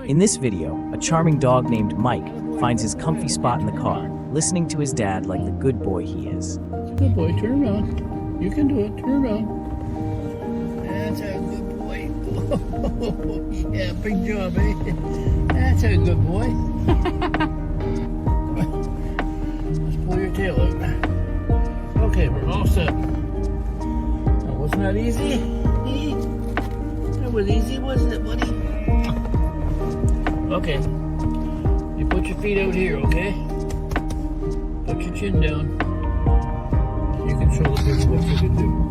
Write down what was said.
In this video, a charming dog named Mike finds his comfy spot in the car, listening to his dad like the good boy he is. Good boy, turn around. You can do it, turn around. That's a good boy. Oh, yeah, big job, eh? That's a good boy. Let's pull your tail out. Okay, we're all set. Now, wasn't that easy? That was easy, wasn't it, buddy? Okay. You put your feet out here, okay? Put your chin down. You can show the people what you can do.